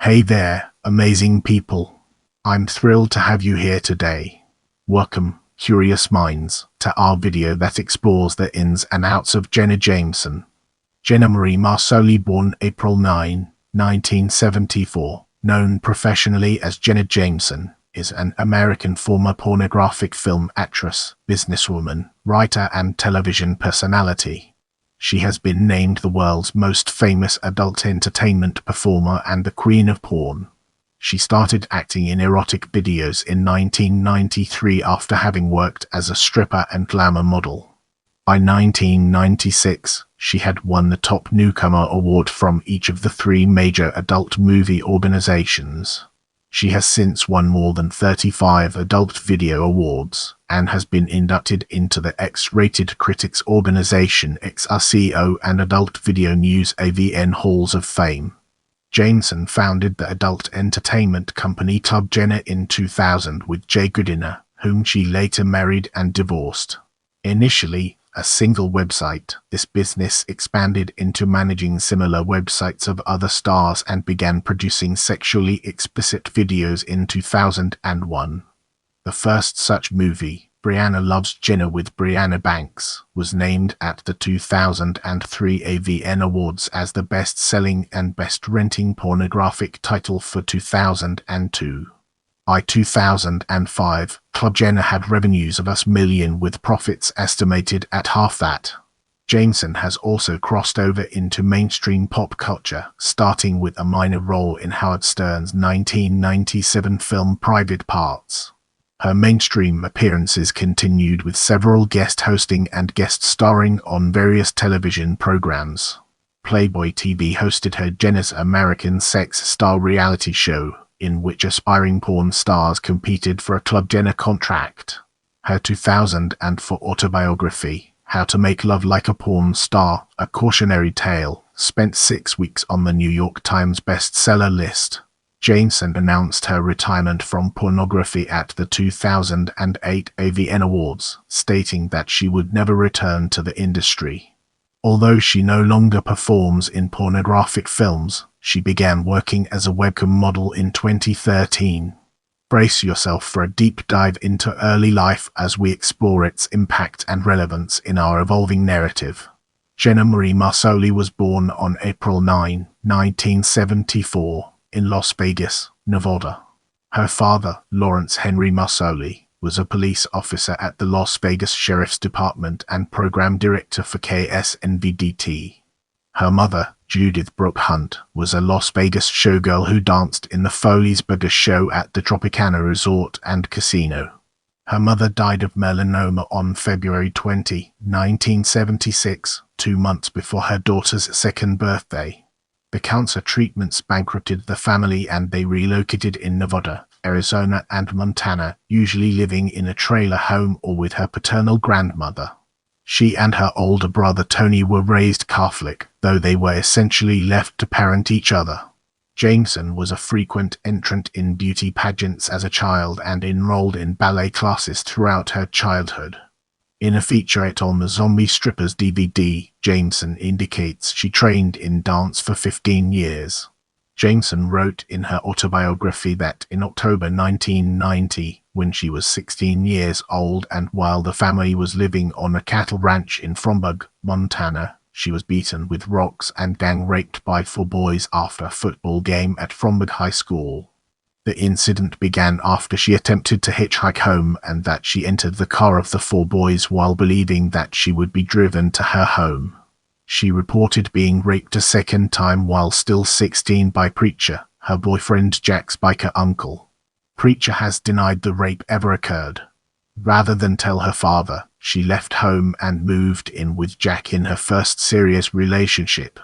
Hey there, amazing people. I'm thrilled to have you here today. Welcome, curious minds, to our video that explores the ins and outs of Jenna Jameson. Jenna Marie Massoli, born April 9, 1974, known professionally as Jenna Jameson, is an American former pornographic film actress, businesswoman, writer and television personality. She has been named the world's most famous adult entertainment performer and the queen of porn. She started acting in erotic videos in 1993 after having worked as a stripper and glamour model. By 1996, she had won the top Newcomer award from each of the three major adult movie organizations. She has since won more than 35 adult video awards, and has been inducted into the X-rated critics organization XRCO and Adult Video News AVN Halls of Fame. Jameson founded the adult entertainment company ClubJenna in 2000 with Jay Goodiner, whom she later married and divorced. Initially a single website, this business expanded into managing similar websites of other stars and began producing sexually explicit videos in 2001. The first such movie, Brianna Loves Jenna with Brianna Banks, was named at the 2003 AVN Awards as the best-selling and best-renting pornographic title for 2002. By 2005, ClubJenna had revenues of $1 million with profits estimated at half that. Jameson has also crossed over into mainstream pop culture, starting with a minor role in Howard Stern's 1997 film Private Parts. Her mainstream appearances continued with several guest hosting and guest starring on various television programs. Playboy TV hosted her Jenna's American Sex Star reality show, in which aspiring porn stars competed for a ClubJenna contract. Her 2004 autobiography, How to Make Love Like a Porn Star, A Cautionary Tale, spent 6 weeks on the New York Times bestseller list. Jameson announced her retirement from pornography at the 2008 AVN Awards, stating that she would never return to the industry. Although she no longer performs in pornographic films, she began working as a webcam model in 2013. Brace yourself for a deep dive into early life as we explore its impact and relevance in our evolving narrative. Jenna Marie Massoli was born on April 9, 1974, in Las Vegas, Nevada. Her father, Lawrence Henry Massoli, was a police officer at the Las Vegas Sheriff's Department and program director for KSNVDT. Her mother, Judith Brooke Hunt, was a Las Vegas showgirl who danced in the Foley's Burger Show at the Tropicana Resort and Casino. Her mother died of melanoma on February 20, 1976, 2 months before her daughter's second birthday. The cancer treatments bankrupted the family and they relocated in Nevada, Arizona and Montana, usually living in a trailer home or with her paternal grandmother. She and her older brother Tony were raised Catholic, though they were essentially left to parent each other. Jameson was a frequent entrant in beauty pageants as a child and enrolled in ballet classes throughout her childhood. In a featurette on the Zombie Strippers DVD, Jameson indicates she trained in dance for 15 years. Jameson wrote in her autobiography that in October 1990, when she was 16 years old and while the family was living on a cattle ranch in Fromburg, Montana, she was beaten with rocks and gang raped by 4 boys after a football game at Fromburg High School. The incident began after she attempted to hitchhike home and that she entered the car of the 4 boys while believing that she would be driven to her home. She reported being raped a second time while still 16 by Preacher, her boyfriend Jack's biker uncle. Preacher has denied the rape ever occurred. Rather than tell her father, she left home and moved in with Jack in her first serious relationship.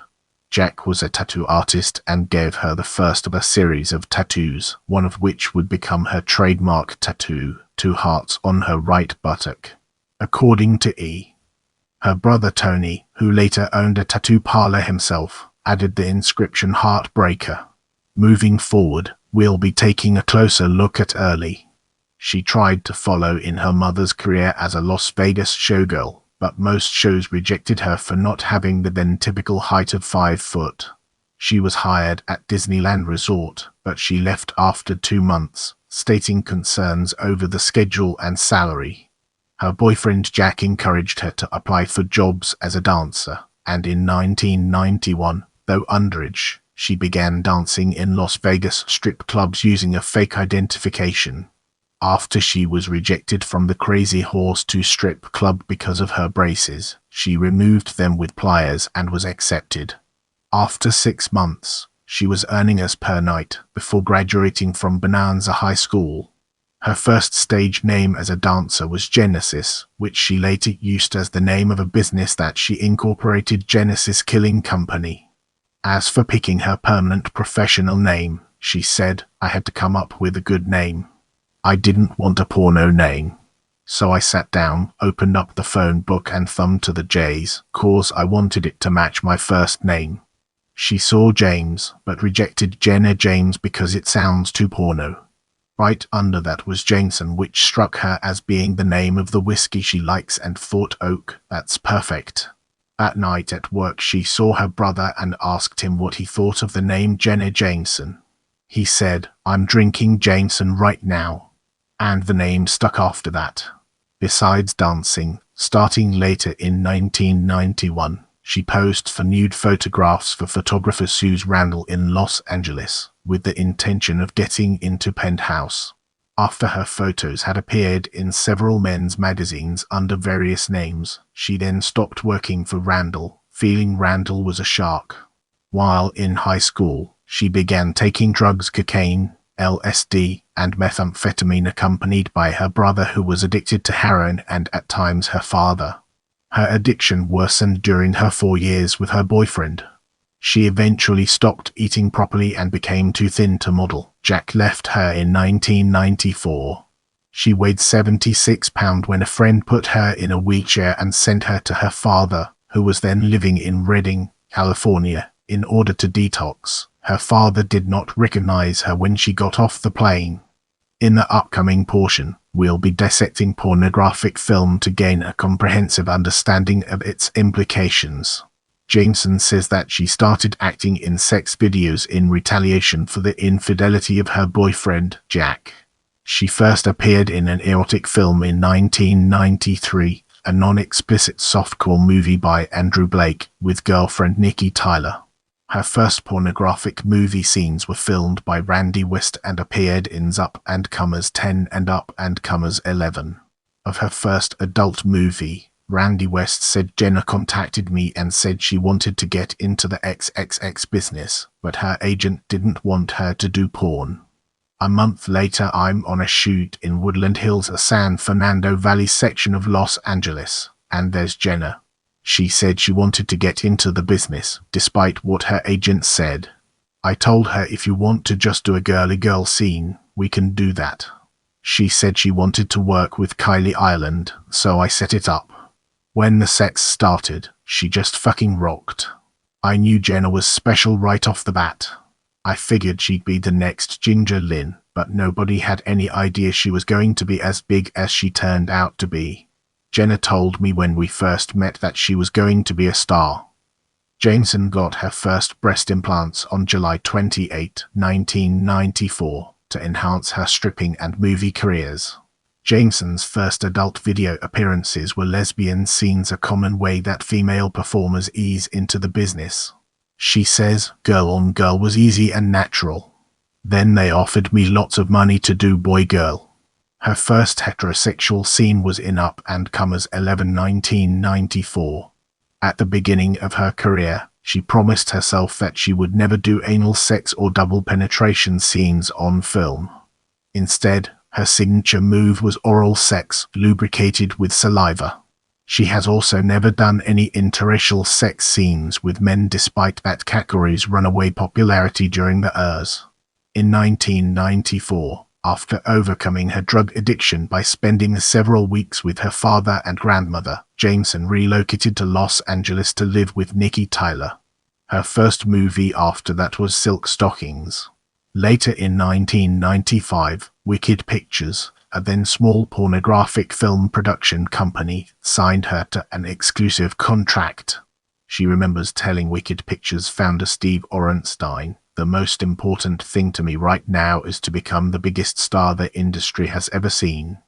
Jack was a tattoo artist and gave her the first of a series of tattoos, one of which would become her trademark tattoo, 2 hearts on her right buttock. According to E! Her brother Tony, who later owned a tattoo parlor himself, added the inscription Heartbreaker. Moving forward, we'll be taking a closer look at early. She tried to follow in her mother's career as a Las Vegas showgirl, but most shows rejected her for not having the then typical height of 5 foot. She was hired at Disneyland Resort, but she left after 2 months, stating concerns over the schedule and salary. Her boyfriend Jack encouraged her to apply for jobs as a dancer, and in 1991, though underage, she began dancing in Las Vegas strip clubs using a fake identification. After she was rejected from the Crazy Horse 2 strip club because of her braces, she removed them with pliers and was accepted. After 6 months, she was earning as per night before graduating from Bonanza High School. Her first stage name as a dancer was Genesis, which she later used as the name of a business that she incorporated, Genesis Killing Company. As for picking her permanent professional name, she said, "I had to come up with a good name. I didn't want a porno name. So I sat down, opened up the phone book and thumbed to the J's, 'cause I wanted it to match my first name.' She saw James, but rejected Jenna James because it sounds too porno. Right under that was Jameson, which struck her as being the name of the whiskey she likes, and thought, oak, that's perfect." At night at work she saw her brother and asked him what he thought of the name Jenna Jameson. He said, "I'm drinking Jameson right now." And the name stuck after that. Besides dancing, starting later in 1991, she posed for nude photographs for photographer Suze Randall in Los Angeles, with the intention of getting into Penthouse. After her photos had appeared in several men's magazines under various names, she then stopped working for Randall, feeling Randall was a shark. While in high school, she began taking drugs, cocaine, LSD, and methamphetamine, accompanied by her brother who was addicted to heroin and at times her father. Her addiction worsened during her 4 years with her boyfriend. She eventually stopped eating properly and became too thin to model. Jack left her in 1994. She weighed 76 pounds when a friend put her in a wheelchair and sent her to her father, who was then living in Redding, California, in order to detox. Her father did not recognize her when she got off the plane. In the upcoming portion, we'll be dissecting pornographic film to gain a comprehensive understanding of its implications. Jameson says that she started acting in sex videos in retaliation for the infidelity of her boyfriend, Jack. She first appeared in an erotic film in 1993, a non-explicit softcore movie by Andrew Blake, with girlfriend Nikki Tyler. Her first pornographic movie scenes were filmed by Randy West and appeared in Up and Comers 10 and Up and Comers 11. Of her first adult movie, Randy West said, "Jenna contacted me and said she wanted to get into the XXX business, but her agent didn't want her to do porn. A month later, I'm on a shoot in Woodland Hills, a San Fernando Valley section of Los Angeles, and there's Jenna. She said she wanted to get into the business, despite what her agent said. I told her, if you want to just do a girly girl scene, we can do that. She said she wanted to work with Kylie Island, so I set it up. When the sex started, she just fucking rocked. I knew Jenna was special right off the bat. I figured she'd be the next Ginger Lynn, but nobody had any idea she was going to be as big as she turned out to be. Jenna told me when we first met that she was going to be a star." Jameson got her first breast implants on July 28, 1994, to enhance her stripping and movie careers. Jameson's first adult video appearances were lesbian scenes, a common way that female performers ease into the business. She says, "Girl on girl was easy and natural. Then they offered me lots of money to do boy-girl." Her first heterosexual scene was in Up and Comers 11, 1994. At the beginning of her career, she promised herself that she would never do anal sex or double penetration scenes on film. Instead, her signature move was oral sex, lubricated with saliva. She has also never done any interracial sex scenes with men, despite that category's runaway popularity during the years. In 1994, after overcoming her drug addiction by spending several weeks with her father and grandmother, Jameson relocated to Los Angeles to live with Nikki Tyler. Her first movie after that was Silk Stockings. Later in 1995, Wicked Pictures, a then small pornographic film production company, signed her to an exclusive contract. She remembers telling Wicked Pictures founder Steve Orenstein, "The most important thing to me right now is to become the biggest star the industry has ever seen."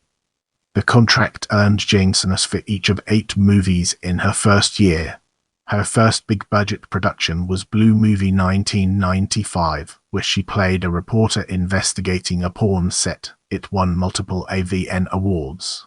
The contract earned Jameson for each of 8 movies in her first year. Her first big-budget production was Blue Movie 1995, where she played a reporter investigating a porn set. It won multiple AVN awards.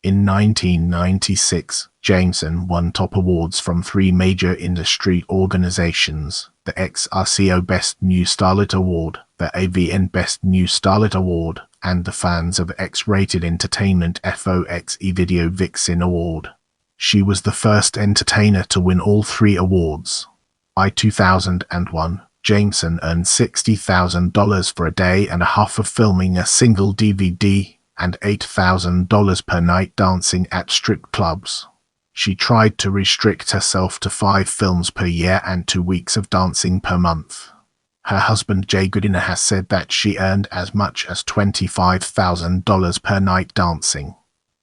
In 1996, Jameson won top awards from 3 major industry organizations: the XRCO Best New Starlet Award, the AVN Best New Starlet Award, and the Fans of X-Rated Entertainment FOXE Video Vixen Award. She was the first entertainer to win all 3 awards. By 2001, Jameson earned $60,000 for a day and a half of filming a single DVD, and $8,000 per night dancing at strip clubs. She tried to restrict herself to 5 films per year and 2 weeks of dancing per month. Her husband Jay Goodiner has said that she earned as much as $25,000 per night dancing.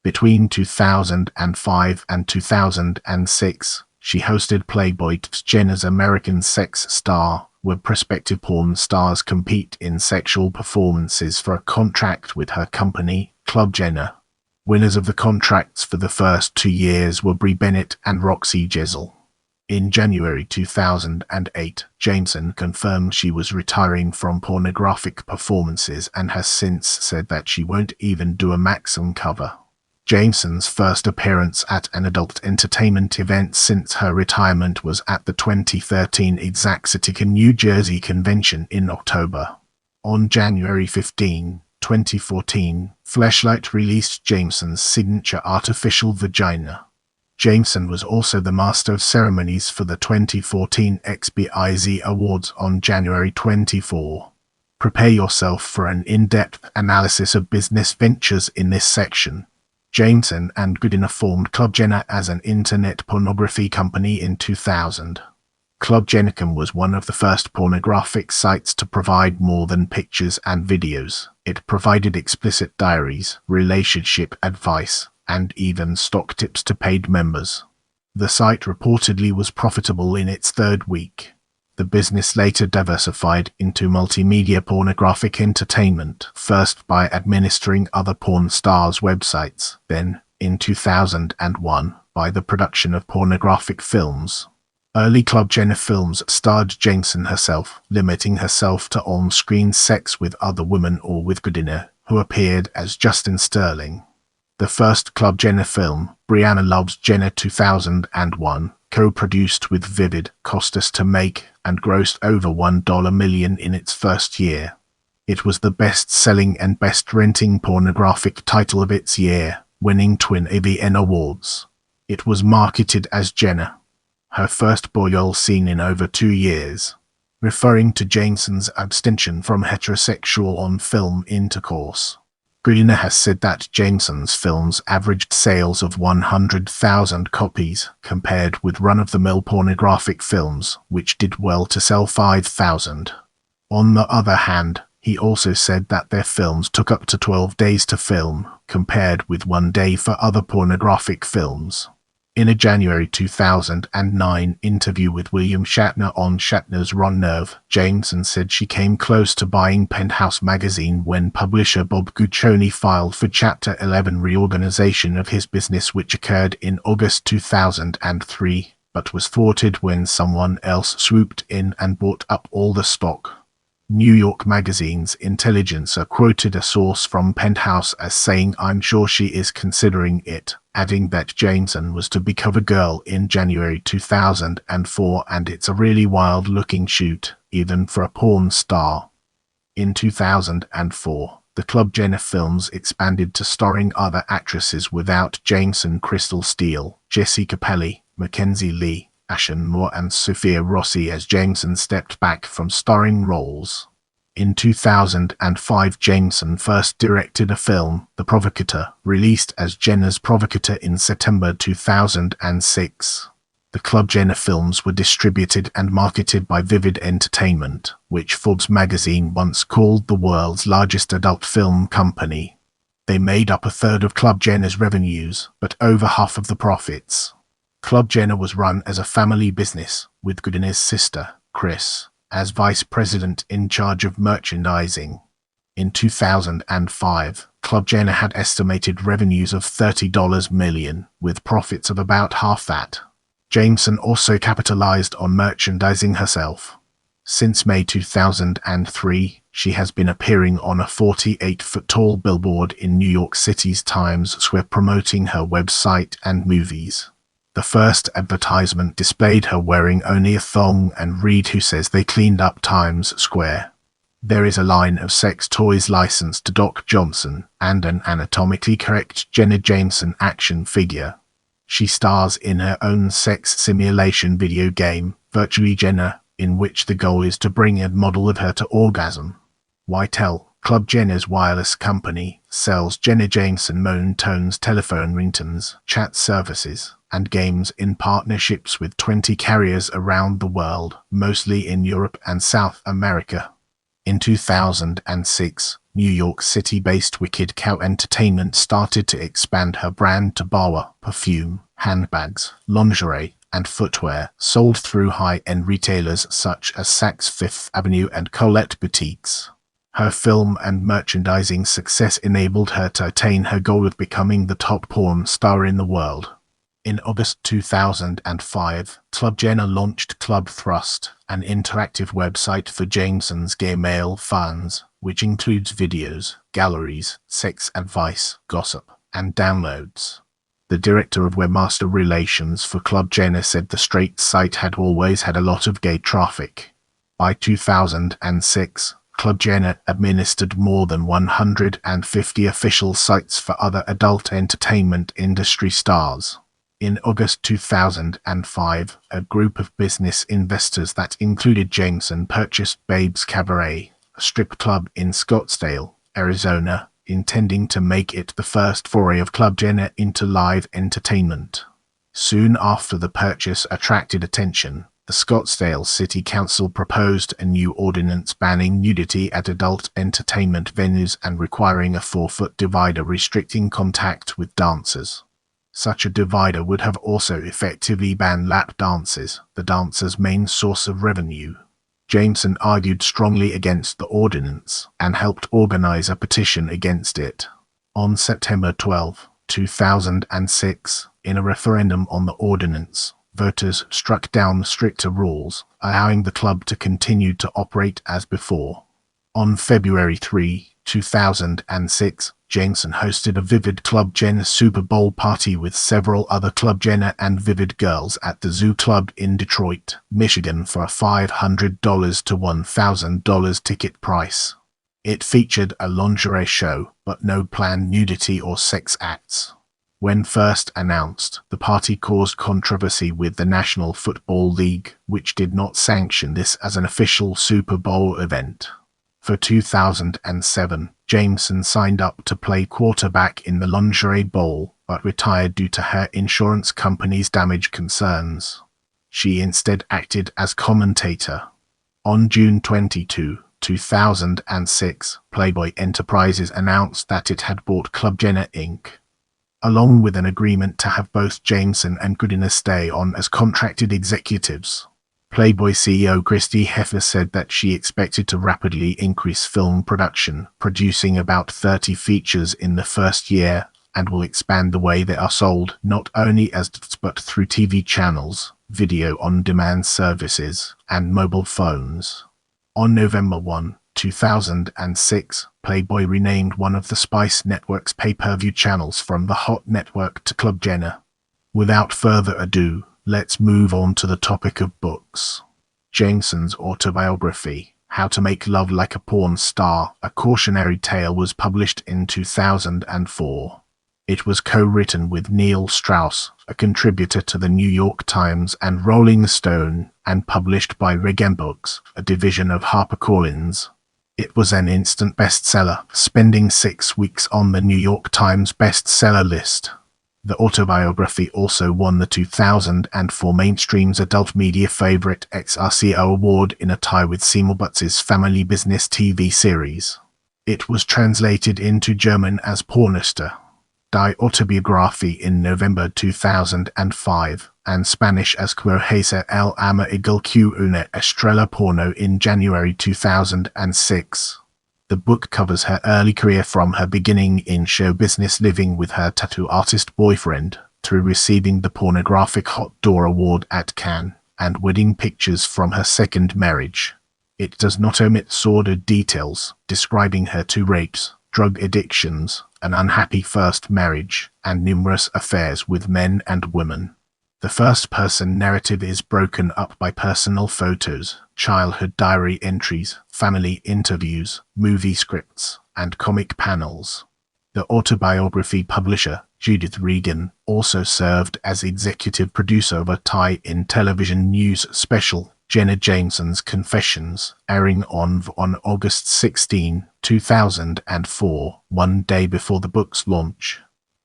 Between 2005 and 2006, she hosted Playboy TV's Jenna's American Sex Star, where prospective porn stars compete in sexual performances for a contract with her company, ClubJenna. Winners of the contracts for the first 2 years were Brie Bennett and Roxy Jizzle. In January 2008, Jameson confirmed she was retiring from pornographic performances and has since said that she won't even do a Maxim cover. Jameson's first appearance at an adult entertainment event since her retirement was at the 2013 XRCO New Jersey convention in October. On January 15, 2014, Fleshlight released Jameson's signature artificial vagina. Jameson was also the master of ceremonies for the 2014 XBIZ Awards on January 24. Prepare yourself for an in-depth analysis of business ventures in this section. Jameson and Goodiner formed ClubJenna as an internet pornography company in 2000. ClubJenna was one of the first pornographic sites to provide more than pictures and videos. It provided explicit diaries, relationship advice, and even stock tips to paid members. The site reportedly was profitable in its 3rd week. The business later diversified into multimedia pornographic entertainment, first by administering other porn stars' websites, then, in 2001, by the production of pornographic films. Early ClubJenna films starred Jameson herself, limiting herself to on-screen sex with other women or with Goodiner, who appeared as Justin Sterling. The first ClubJenna film, Brianna Loves Jenna 2001, co-produced with Vivid, cost us to make and grossed over $1 million in its first year. It was the best-selling and best-renting pornographic title of its year, winning twin AVN awards. It was marketed as Jenna, her first boil seen in over 2 years, referring to Jameson's abstention from heterosexual on-film intercourse. Goodiner has said that Jameson's films averaged sales of 100,000 copies, compared with run-of-the-mill pornographic films, which did well to sell 5,000. On the other hand, he also said that their films took up to 12 days to film, compared with 1 day for other pornographic films. In a January 2009 interview with William Shatner on Shatner's Ron Nerve, Jameson said she came close to buying Penthouse magazine when publisher Bob Guccione filed for Chapter 11 reorganization of his business, which occurred in August 2003, but was thwarted when someone else swooped in and bought up all the stock. New York Magazine's Intelligencer quoted a source from Penthouse as saying, "I'm sure she is considering it," adding that Jameson was to be cover girl in January 2004, and it's a really wild-looking shoot, even for a porn star. In 2004, the ClubJenna films expanded to starring other actresses without Jameson: Crystal Steele, Jessica Pelly, Mackenzie Lee, Ashen Moore and Sophia Rossi, as Jameson stepped back from starring roles. In 2005, Jameson first directed a film, The Provocateur, released as Jenna's Provocateur in September 2006. The ClubJenna films were distributed and marketed by Vivid Entertainment, which Forbes magazine once called the world's largest adult film company. They made up 1/3 of ClubJenna's revenues, but over half of the profits. ClubJenna was run as a family business, with Goodin's sister, Chris, as vice president in charge of merchandising. In 2005, ClubJenna had estimated revenues of $30 million, with profits of about half that. Jameson also capitalized on merchandising herself. Since May 2003, she has been appearing on a 48-foot-tall billboard in New York City's Times Square promoting her website and movies. The first advertisement displayed her wearing only a thong and read "Who says they cleaned up Times Square?" There is a line of sex toys licensed to Doc Johnson and an anatomically correct Jenna Jameson action figure. She stars in her own sex simulation video game, Virtually Jenna, in which the goal is to bring a model of her to orgasm. YTEL, ClubJenna's wireless company, sells Jenna Jameson monotones telephone ringtones, chat services, and games in partnerships with 20 carriers around the world, mostly in Europe and South America. In 2006, New York City-based Wicked Cow Entertainment started to expand her brand to bar, perfume, handbags, lingerie, and footwear sold through high-end retailers such as Saks Fifth Avenue and Colette boutiques. Her film and merchandising success enabled her to attain her goal of becoming the top porn star in the world. In August 2005, ClubJenna launched Club Thrust, an interactive website for Jameson's gay male fans, which includes videos, galleries, sex advice, gossip, and downloads. The director of webmaster relations for ClubJenna said the straight site had always had a lot of gay traffic. By 2006, ClubJenna administered more than 150 official sites for other adult entertainment industry stars. In August 2005, a group of business investors that included Jameson purchased Babes Cabaret, a strip club in Scottsdale, Arizona, intending to make it the first foray of ClubJenna into live entertainment. Soon after the purchase attracted attention, the Scottsdale City Council proposed a new ordinance banning nudity at adult entertainment venues and requiring a 4-foot divider restricting contact with dancers. Such a divider would have also effectively banned lap dances, the dancers' main source of revenue. Jameson argued strongly against the ordinance and helped organize a petition against it. On September 12, 2006, in a referendum on the ordinance, voters struck down stricter rules, allowing the club to continue to operate as before. On February 3, 2006, Jameson hosted a Vivid ClubJenna Super Bowl party with several other ClubJenna and Vivid girls at the Zoo Club in Detroit, Michigan for a $500 to $1,000 ticket price. It featured a lingerie show, but no planned nudity or sex acts. When first announced, the party caused controversy with the National Football League, which did not sanction this as an official Super Bowl event. For 2007, Jameson signed up to play quarterback in the Lingerie Bowl, but retired due to her insurance company's damage concerns. She instead acted as commentator. On June 22, 2006, Playboy Enterprises announced that it had bought ClubJenna Inc., along with an agreement to have both Jameson and Goodin stay on as contracted executives. Playboy CEO Christy Heffer said that she expected to rapidly increase film production, producing about 30 features in the first year, and will expand the way they are sold not only as but through TV channels, video-on-demand services, and mobile phones. On November 1, 2006, Playboy renamed one of the Spice Network's pay-per-view channels from the Hot Network to ClubJenna. Without further ado, let's move on to the topic of books. Jameson's Autobiography, How to Make Love Like a Porn Star, A Cautionary Tale was published in 2004. It was co-written with Neil Strauss, a contributor to the New York Times and Rolling Stone, and published by Regem Books, a division of HarperCollins. It was an instant bestseller, spending 6 weeks on the New York Times bestseller list. The autobiography also won the 2004 Mainstream's Adult Media Favorite XRCO Award in a tie with Seymour Butz's Family Business TV series. It was translated into German as Pornoster. Die Autobiography in November 2005, and Spanish as Cohesa el ama igual que una estrella porno in January 2006. The book covers her early career from her beginning in show business, living with her tattoo artist boyfriend, through receiving the Pornographic Hot Door Award at Cannes, and wedding pictures from her second marriage. It does not omit sordid details, describing her 2 rapes, drug addictions, an unhappy first marriage, and numerous affairs with men and women. The first-person narrative is broken up by personal photos, childhood diary entries, family interviews, movie scripts, and comic panels. The Autobiography publisher, Judith Regan, also served as executive producer of a tie-in television news special, Jenna Jameson's Confessions, airing on August 16, 2004, one day before the book's launch.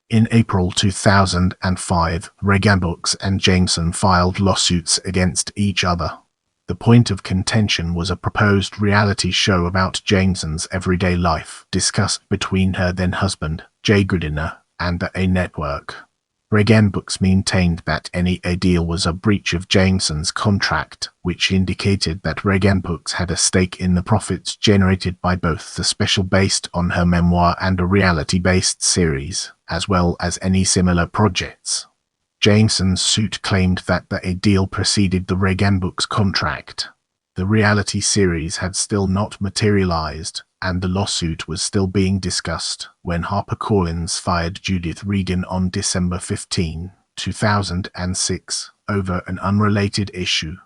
In April 2005, Regan Books and Jameson filed lawsuits against each other. The point of contention was a proposed reality show about Jameson's everyday life, discussed between her then-husband, Jay Goodiner, and the A Network. Regan Books maintained that any deal was a breach of Jameson's contract, which indicated that Regan Books had a stake in the profits generated by both the special based on her memoir and a reality-based series, as well as any similar projects. Jameson's suit claimed that the deal preceded the Regan Books contract. The reality series had still not materialized, and the lawsuit was still being discussed when HarperCollins fired Judith Regan on December 15, 2006, over an unrelated issue.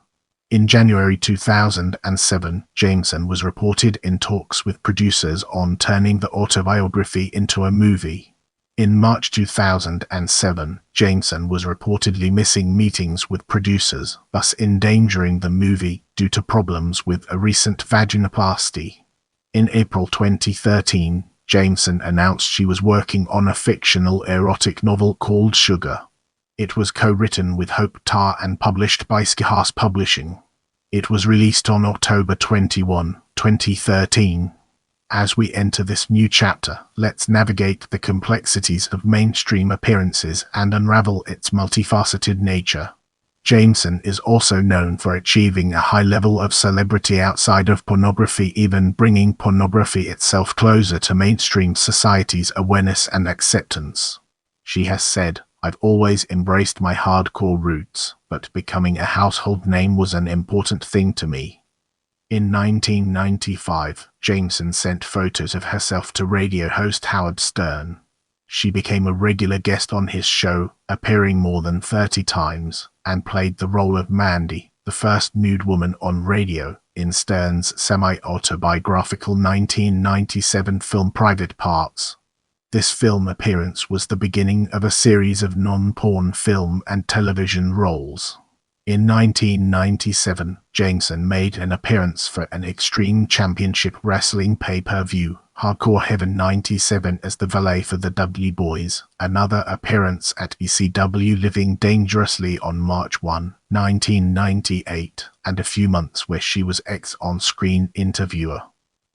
In January 2007, Jameson was reported in talks with producers on turning the autobiography into a movie. In March 2007, Jameson was reportedly missing meetings with producers, thus endangering the movie due to problems with a recent vaginoplasty. In April 2013, Jameson announced she was working on a fictional erotic novel called Sugar. It was co-written with Hope Tarr and published by Skihas Publishing. It was released on October 21, 2013. As we enter this new chapter, let's navigate the complexities of mainstream appearances and unravel its multifaceted nature. Jameson is also known for achieving a high level of celebrity outside of pornography, even bringing pornography itself closer to mainstream society's awareness and acceptance. She has said, "I've always embraced my hardcore roots, but becoming a household name was an important thing to me." In 1995, Jameson sent photos of herself to radio host Howard Stern. She became a regular guest on his show, appearing more than 30 times, and played the role of Mandy, the first nude woman on radio, in Stern's semi-autobiographical 1997 film Private Parts. This film appearance was the beginning of a series of non-porn film and television roles. In 1997, Jameson made an appearance for an Extreme Championship Wrestling pay-per-view, Hardcore Heaven 97, as the valet for the W Boys, another appearance at ECW Living Dangerously on March 1, 1998, and a few months where she was on-screen interviewer.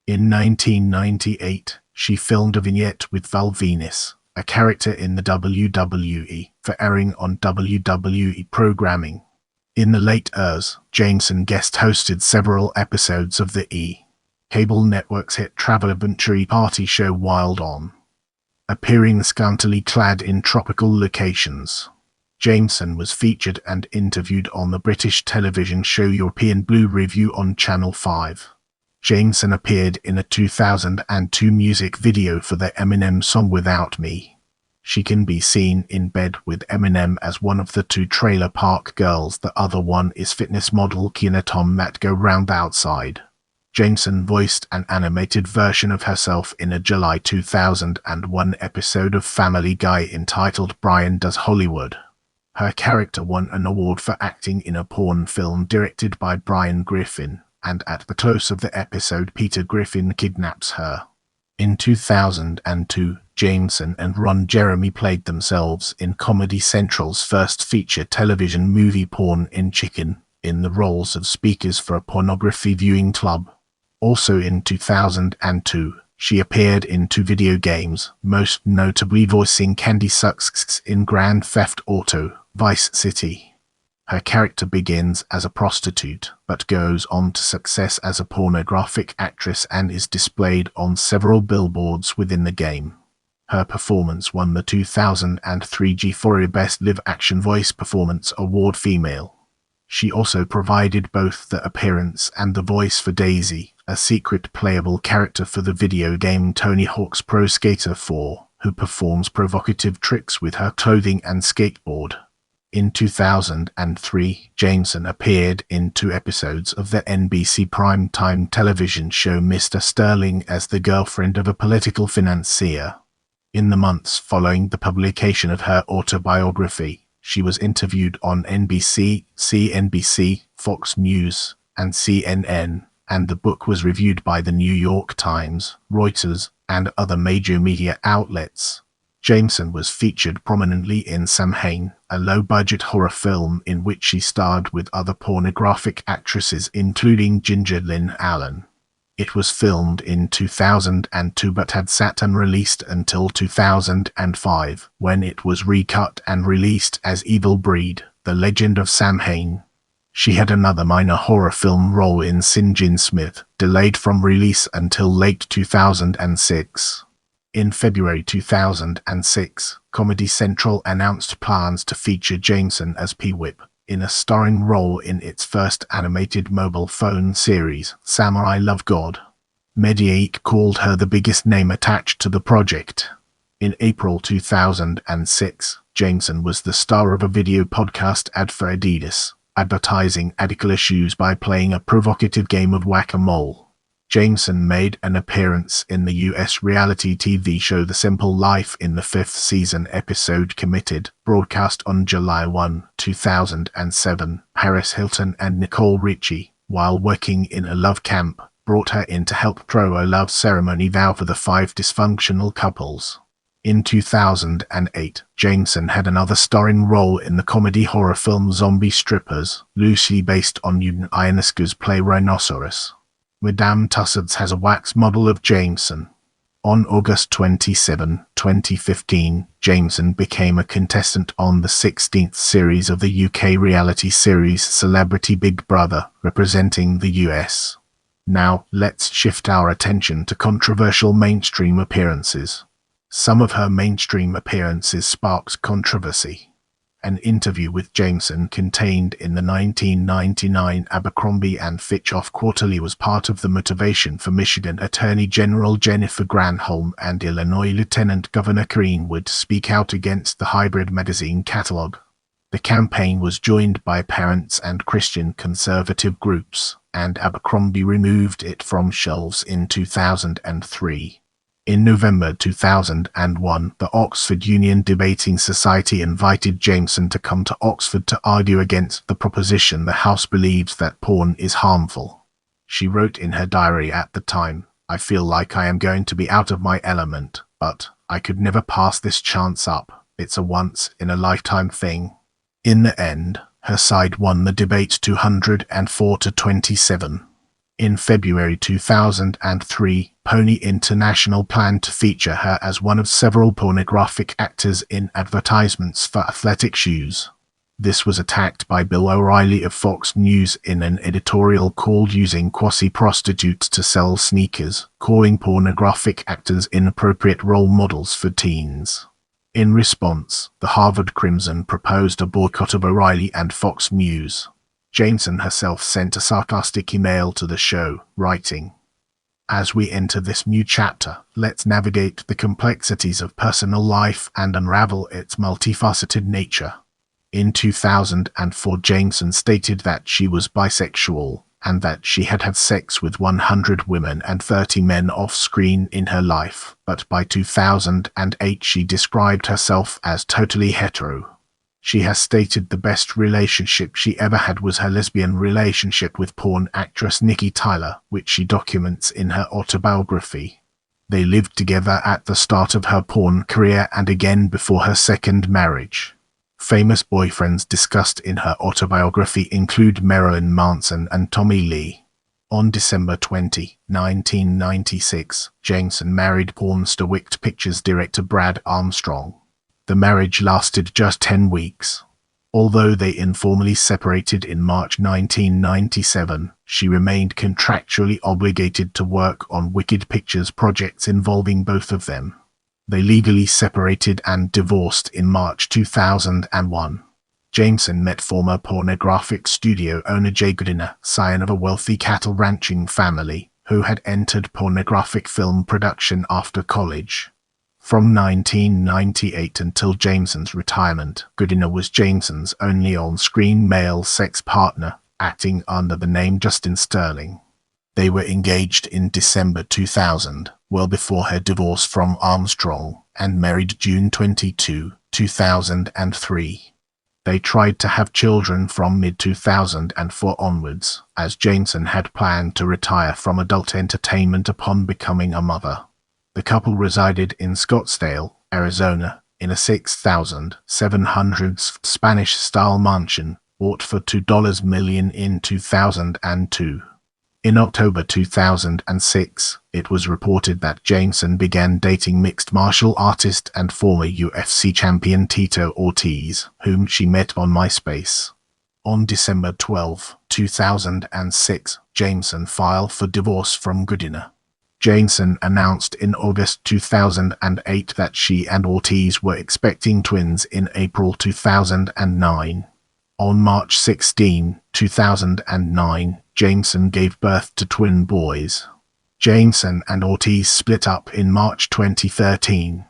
In 1998, she filmed a vignette with Val Venus, a character in the WWE, for airing on WWE programming. In the late years, Jameson guest-hosted several episodes of the cable network's hit travel adventure party show Wild On, appearing scantily clad in tropical locations. Jameson was featured and interviewed on the British television show European Blue Review on Channel 5. Jameson appeared in a 2002 music video for the Eminem song Without Me. She can be seen in bed with Eminem as one of the 2 Trailer Park Girls. The other one is fitness model Kiana Tom Matt Go Round Outside. Jameson voiced an animated version of herself in a July 2001 episode of Family Guy entitled Brian Does Hollywood. Her character won an award for acting in a porn film directed by Brian Griffin, and at the close of the episode Peter Griffin kidnaps her. In 2002, Jameson and Ron Jeremy played themselves in Comedy Central's first feature television movie Porn in Chicken, in the roles of speakers for a pornography viewing club. Also in 2002, she appeared in 2 video games, most notably voicing Candy Sucks in Grand Theft Auto: Vice City. Her character begins as a prostitute, but goes on to success as a pornographic actress and is displayed on several billboards within the game. Her performance won the 2003 G4 Best Live Action Voice Performance Award Female. She also provided both the appearance and the voice for Daisy, a secret playable character for the video game Tony Hawk's Pro Skater 4, who performs provocative tricks with her clothing and skateboard. In 2003, Jameson appeared in 2 episodes of the NBC primetime television show Mr. Sterling as the girlfriend of a political financier. In the months following the publication of her autobiography, she was interviewed on NBC, CNBC, Fox News, and CNN, and the book was reviewed by the New York Times, Reuters, and other major media outlets. Jameson was featured prominently in Samhain, a low-budget horror film in which she starred with other pornographic actresses including Ginger Lynn Allen. It was filmed in 2002 but had sat unreleased until 2005, when it was recut and released as Evil Breed: The Legend of Samhain. She had another minor horror film role in Sin Jin Smith, delayed from release until late 2006. In February 2006, Comedy Central announced plans to feature Jameson as P-Whip, in a starring role in its first animated mobile phone series, Samurai Love God. Mediaite called her the biggest name attached to the project. In April 2006, Jameson was the star of a video podcast ad for Adidas, advertising ethical issues by playing a provocative game of whack-a-mole. Jameson made an appearance in the US reality TV show The Simple Life in the 5th season episode Committed, broadcast on July 1, 2007. Paris Hilton and Nicole Richie, while working in a love camp, brought her in to help throw a love ceremony vow for the 5 dysfunctional couples. In 2008, Jameson had another starring role in the comedy horror film Zombie Strippers, loosely based on Eugene Ionesco's play Rhinoceros. Madame Tussauds has a wax model of Jameson. On August 27, 2015, Jameson became a contestant on the 16th series of the UK reality series Celebrity Big Brother, representing the US. Now, let's shift our attention to controversial mainstream appearances. Some of her mainstream appearances sparked controversy. An interview with Jameson contained in the 1999 Abercrombie & Fitch Off Quarterly was part of the motivation for Michigan Attorney General Jennifer Granholm and Illinois Lieutenant Governor Greenwood to speak out against the hybrid magazine catalog. The campaign was joined by parents and Christian conservative groups, and Abercrombie removed it from shelves in 2003. In November 2001, the Oxford Union Debating Society invited Jameson to come to Oxford to argue against the proposition the House believes that porn is harmful. She wrote in her diary at the time, "I feel like I am going to be out of my element, but I could never pass this chance up. It's a once-in-a-lifetime thing." In the end, her side won the debate 204 to 27. In February 2003, Pony International planned to feature her as one of several pornographic actors in advertisements for athletic shoes. This was attacked by Bill O'Reilly of Fox News in an editorial called "Using Quasi-Prostitutes to Sell Sneakers, Calling Pornographic Actors Inappropriate Role Models for Teens." In response, the Harvard Crimson proposed a boycott of O'Reilly and Fox News. Jameson herself sent a sarcastic email to the show, writing, "As we enter this new chapter, let's navigate the complexities of personal life and unravel its multifaceted nature." In 2004, Jameson stated that she was bisexual, and that she had had sex with 100 women and 30 men off-screen in her life, but by 2008 she described herself as totally hetero. She has stated the best relationship she ever had was her lesbian relationship with porn actress Nikki Tyler, which she documents in her autobiography. They lived together at the start of her porn career and again before her second marriage. Famous boyfriends discussed in her autobiography include Marilyn Manson and Tommy Lee. On December 20, 1996, Jameson married porn star Wicked Pictures director Brad Armstrong. The marriage lasted just 10 weeks. Although they informally separated in March 1997, she remained contractually obligated to work on Wicked Pictures projects involving both of them. They legally separated and divorced in March 2001. Jameson met former pornographic studio owner Jenna, scion of a wealthy cattle ranching family, who had entered pornographic film production after college. From 1998 until Jameson's retirement, Jenna was Jameson's only on-screen male sex partner, acting under the name Justin Sterling. They were engaged in December 2000, well before her divorce from Armstrong, and married June 22, 2003. They tried to have children from mid-2004 onwards, as Jameson had planned to retire from adult entertainment upon becoming a mother. The couple resided in Scottsdale, Arizona, in a 6,700 Spanish-style mansion, bought for $2 million in 2002. In October 2006, it was reported that Jameson began dating mixed martial artist and former UFC champion Tito Ortiz, whom she met on MySpace. On December 12, 2006, Jameson filed for divorce from Jenna. Jameson announced in August 2008 that she and Ortiz were expecting twins in April 2009. On March 16, 2009, Jameson gave birth to twin boys. Jameson and Ortiz split up in March 2013.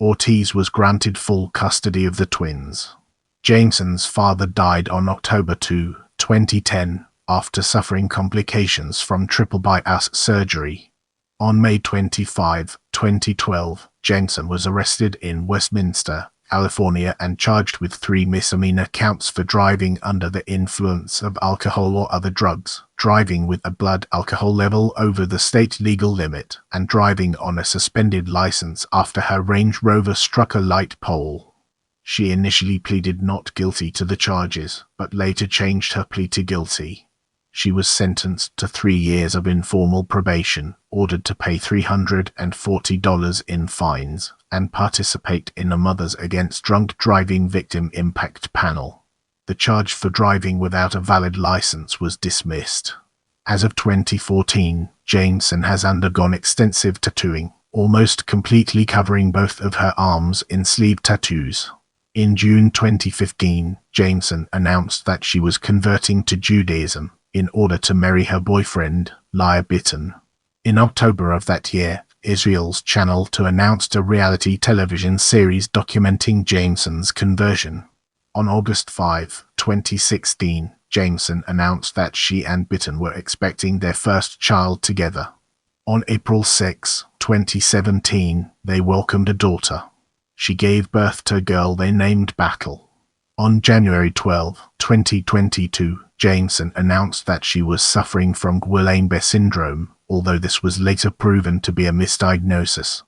Ortiz was granted full custody of the twins. Jameson's father died on October 2, 2010, after suffering complications from triple bypass surgery. On May 25, 2012, Jameson was arrested in Westminster, California and charged with 3 misdemeanor counts for driving under the influence of alcohol or other drugs, driving with a blood alcohol level over the state legal limit, and driving on a suspended license after her Range Rover struck a light pole. She initially pleaded not guilty to the charges, but later changed her plea to guilty. She was sentenced to 3 years of informal probation, ordered to pay $340 in fines, and participate in a Mothers Against Drunk Driving Victim Impact panel. The charge for driving without a valid license was dismissed. As of 2014, Jameson has undergone extensive tattooing, almost completely covering both of her arms in sleeve tattoos. In June 2015, Jameson announced that she was converting to Judaism in order to marry her boyfriend, Liar Bitton. In October of that year, Israel's Channel 2 announced a reality television series documenting Jameson's conversion. On August 5, 2016, Jameson announced that she and Bitton were expecting their first child together. On April 6, 2017, they welcomed a daughter. She gave birth to a girl they named Battle. On January 12, 2022, Jameson announced that she was suffering from Guillain-Barré syndrome, although this was later proven to be a misdiagnosis.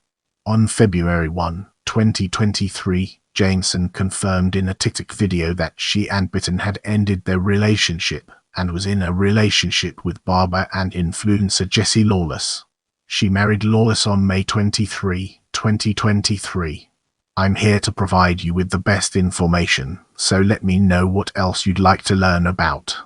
On February 1, 2023, Jameson confirmed in a TikTok video that she and Bitton had ended their relationship and was in a relationship with barber and influencer Jesse Lawless. She married Lawless on May 23, 2023. I'm here to provide you with the best information, so let me know what else you'd like to learn about.